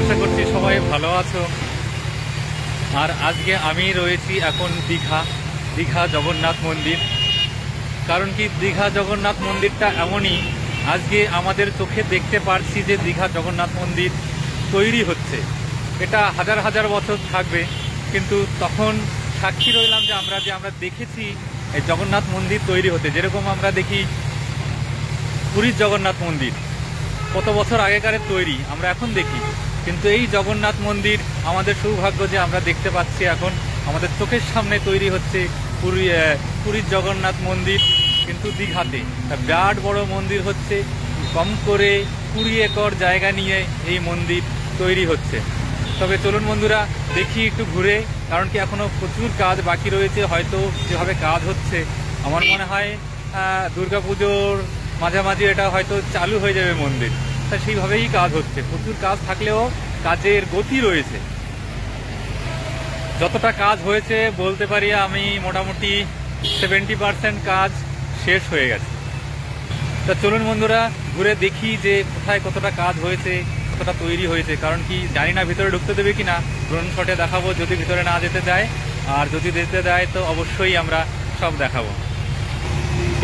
আশা করছি সবাই ভালো আছো। আর আজকে আমি রয়েছি এখন দীঘা জগন্নাথ মন্দির। কারণ কি, দীঘা জগন্নাথ মন্দিরটা এমনই, আজকে আমাদের চোখে দেখতে পারছি যে দীঘা জগন্নাথ মন্দির তৈরি হচ্ছে। এটা হাজার হাজার বছর থাকবে, কিন্তু তখন সাক্ষী রইলাম যে আমরা দেখেছি এই জগন্নাথ মন্দির তৈরি হতে। যেরকম আমরা দেখি পুরীর জগন্নাথ মন্দির কত বছর আগেকারের তৈরি, আমরা এখন দেখি। কিন্তু এই জগন্নাথ মন্দির আমাদের সৌভাগ্য যে আমরা দেখতে পাচ্ছি এখন আমাদের চোখের সামনে তৈরি হচ্ছে। পুরীর জগন্নাথ মন্দির কিন্তু দীঘাতে বিরাট বড় মন্দির হচ্ছে। কম করে 20 একর জায়গা নিয়ে এই মন্দির তৈরি হচ্ছে। তবে চলুন বন্ধুরা, দেখি একটু ঘুরে। কারণ কি, এখনো প্রচুর কাজ বাকি রয়েছে। হয়তো যেভাবে কাজ হচ্ছে, আমার মনে হয় দুর্গাপুজোর মাঝামাঝি এটা হয়তো চালু হয়ে যাবে মন্দির। তা সেইভাবেই কাজ হচ্ছে। প্রচুর কাজ থাকলেও কাজের গতি রয়েছে। যতটা কাজ হয়েছে বলতে পারি আমি মোটামুটি 70% কাজ শেষ হয়ে গেছে। তা চলুন বন্ধুরা, ঘুরে দেখি যে কোথায় কতটা কাজ হয়েছে, কতটা তৈরি হয়েছে। কারণ কি, জানি না ভিতরে ঢুকতে দেবে কিনা। ড্রোন শটে দেখাবো যদি ভিতরে না যেতে দেয়, আর যদি যেতে দেয় তো অবশ্যই আমরা সব দেখাবো।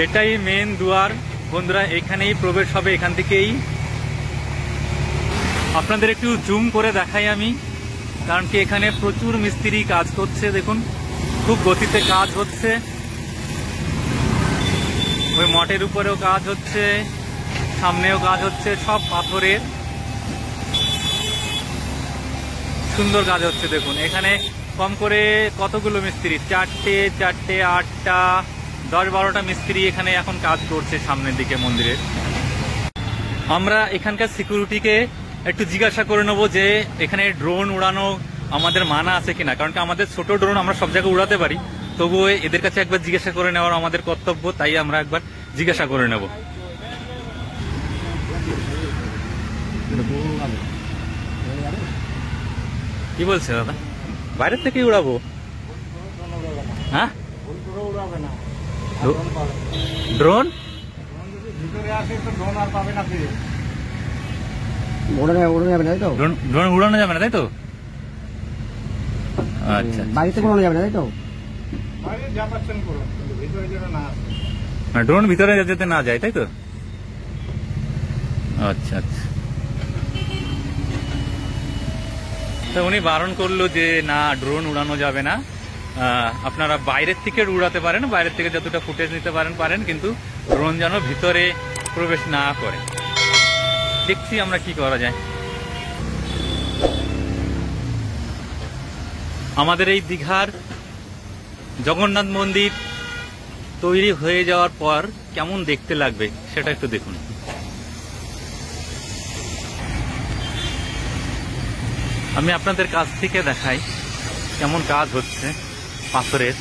এটাই মেন দুয়ার বন্ধুরা, এখানেই প্রবেশ হবে। এখান থেকেই আপনাদের একটু জুম করে দেখাই আমি। কারণ কি, এখানে প্রচুর মিস্ত্রি কাজ করছে। দেখুন, খুব গতিতে কাজ হচ্ছে। ওই মঠের উপরেও কাজ হচ্ছে, সামনেও কাজ হচ্ছে, সব পাথরের সুন্দর কাজ হচ্ছে। দেখুন এখানে কম করে কতগুলো মিস্ত্রি, 4টে 8টা 10-12টা মিস্ত্রি এখানে এখন কাজ করছে সামনের দিকে মন্দিরের। আমরা এখানকার সিকিউরিটিকে একটু জিজ্ঞাসা করে নেবো যে এখানে ড্রোন উড়ানো আমাদের মানা আছে কিনা। কারণ কি, আমাদের ছোট ড্রোন আমরা সব জায়গায় উড়াতে পারি, তবুও এদের কাছে একবার জিজ্ঞাসা করে নেওয়ার আমাদের কর্তব্য। তাই আমরা একবার জিজ্ঞাসা করে নেব। কি বলছে দাদা? বাইরের থেকেই উড়াবো? হ্যাঁ, ড্রোন ড্রোন উড়ানো যাবে না, তাই তো? আচ্ছা, বাড়িতে উড়ানো যাবে না, তাই তো? ড্রোন ভিতরে যেতে না যায়, তাই তো? আচ্ছা আচ্ছা। তো উনি বারণ করলো যে না, ড্রোন উড়ানো যাবে না। আপনারা বাইরের থেকে উড়াতে পারেন, বাইরের থেকে যতটা ফুটেজ নিতে পারেন, কিন্তু ড্রোন যেন ভিতরে প্রবেশ না করে। দেখছি আমরা কি করা যায়। আমাদের এই দীঘার জগন্নাথ মন্দির তৈরি হয়ে যাওয়ার পর কেমন দেখতে লাগবে সেটা একটু দেখুন। আমি আপনাদের কাছ থেকে দেখাই কেমন কাজ হচ্ছে পাথরের।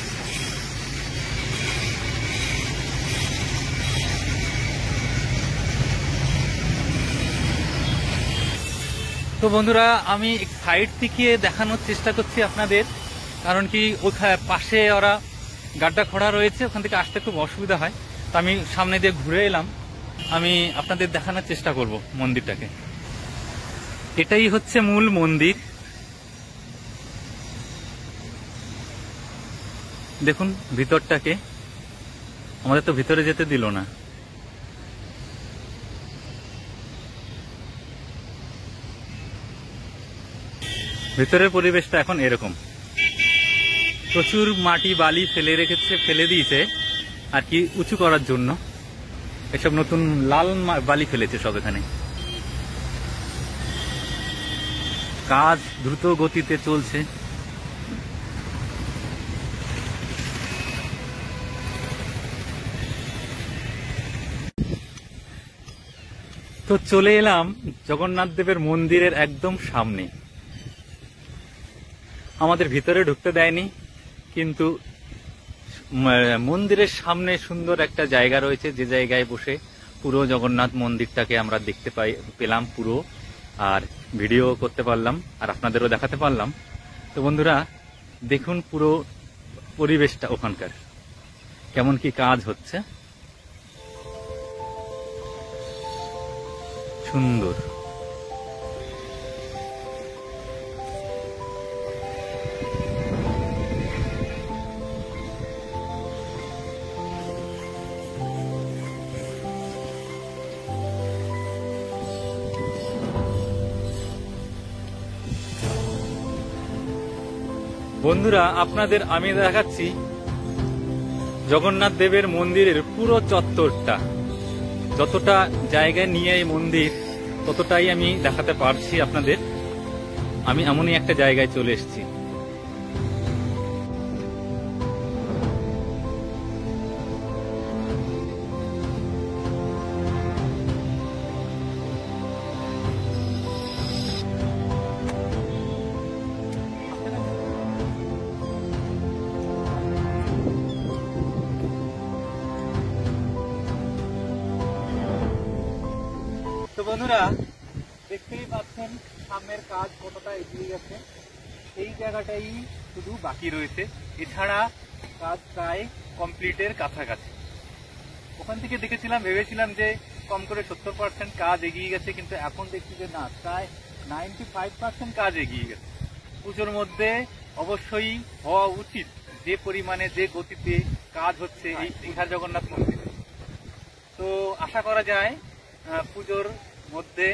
তো বন্ধুরা, আমি সাইড থেকে দেখানোর চেষ্টা করছি আপনাদের। কারণ কি, ওখানে পাশে ওরা গাড্ডা খোঁড়া রয়েছে, ওখান থেকে আসতে খুব অসুবিধা হয়। তো আমি সামনে দিয়ে ঘুরে এলাম। আমি আপনাদের দেখানোর চেষ্টা করব মন্দিরটাকে। এটাই হচ্ছে মূল মন্দির। দেখুন ভিতরটাকে, আমাদের তো ভিতরে যেতে দিল না। ভিতরের পরিবেশটা এখন এরকম। প্রচুর মাটি বালি ফেলে দিয়েছে আর কি, উঁচু করার জন্য। এসব নতুন লাল বালি ফেলেছে সব এখানে। কাজ দ্রুত গতিতে চলছে। তো চলে এলাম জগন্নাথ দেবের মন্দিরের একদম সামনে। আমাদের ভিতরে ঢুকতে দেয়নি, কিন্তু মন্দিরের সামনে সুন্দর একটা জায়গা রয়েছে, যে জায়গায় বসে পুরো জগন্নাথ মন্দিরটাকে আমরা দেখতে পেলাম পুরো, আর ভিডিও করতে পারলাম, আর আপনাদেরও দেখাতে পারলাম। তো বন্ধুরা দেখুন পুরো পরিবেশটা ওখানকার কেমন কি কাজ হচ্ছে। সুন্দর। বন্ধুরা, আপনাদের আমি দেখাচ্ছি জগন্নাথ দেবের মন্দিরের পুরো চত্বরটা। যতটা জায়গা নিয়ে এই মন্দির ততটাই আমি দেখাতে পারছি আপনাদের। আমি এমনই একটা জায়গায় চলে এসেছি। তো বন্ধুরা, দেখতেই পাচ্ছেন সামনের কাজ কতটা এগিয়ে গেছে। এই জায়গাটাই শুধু বাকি রয়েছে, এছাড়া কাজ প্রায় কমপ্লিটের কাছাকাছি। ওখান থেকে দেখেছিলাম, ভেবেছিলাম যে কম করে 70% কাজ এগিয়ে গেছে, কিন্তু এখন দেখছি যে না, প্রায় 95% কাজ এগিয়ে গেছে। পুজোর মধ্যে অবশ্যই হওয়া উচিত যে পরিমাণে, যে গতিতে কাজ হচ্ছে এই দীঘার জগন্নাথ মন্দিরে। তো আশা করা যায় পুজোর মধ্যে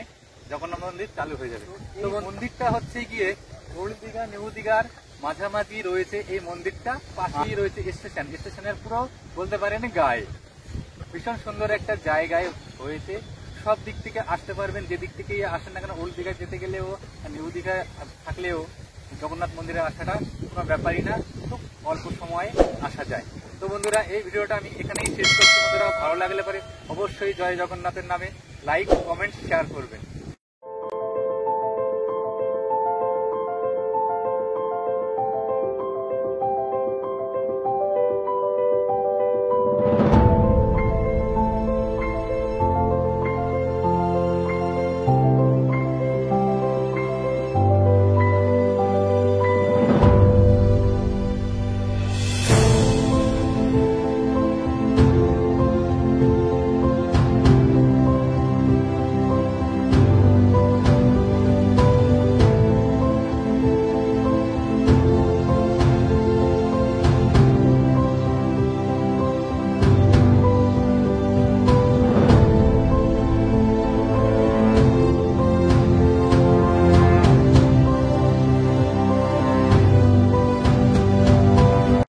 জগন্নাথ মন্দির চালু হয়ে যাবে। তো মন্দিরটা হচ্ছে গিয়ে ওল্ড দীঘা নিউ দীঘার মাঝামাঝি রয়েছে এই মন্দিরটা। পাশেই রয়েছে স্টেশন, স্টেশনের পুরো বলতে পারেন গায়ে। ভীষণ সুন্দর একটা জায়গায় হয়েছে। সব দিক থেকে আসতে পারবেন, যে দিক থেকেই আসেন না কেন। ওল্ড দীঘায় যেতে গেলেও, নিউ দীঘায় থাকলেও জগন্নাথ মন্দিরে আসাটা কোনো ব্যাপারই না, খুব অল্প সময়ে আসা যায়। তো বন্ধুরা, এই ভিডিওটা আমি এখানেই শেষ করছি। বন্ধুরা, ভালো লাগলে পরে অবশ্যই জয় জগন্নাথের নামে লাইক, কমেন্ট, শেয়ার করবেন।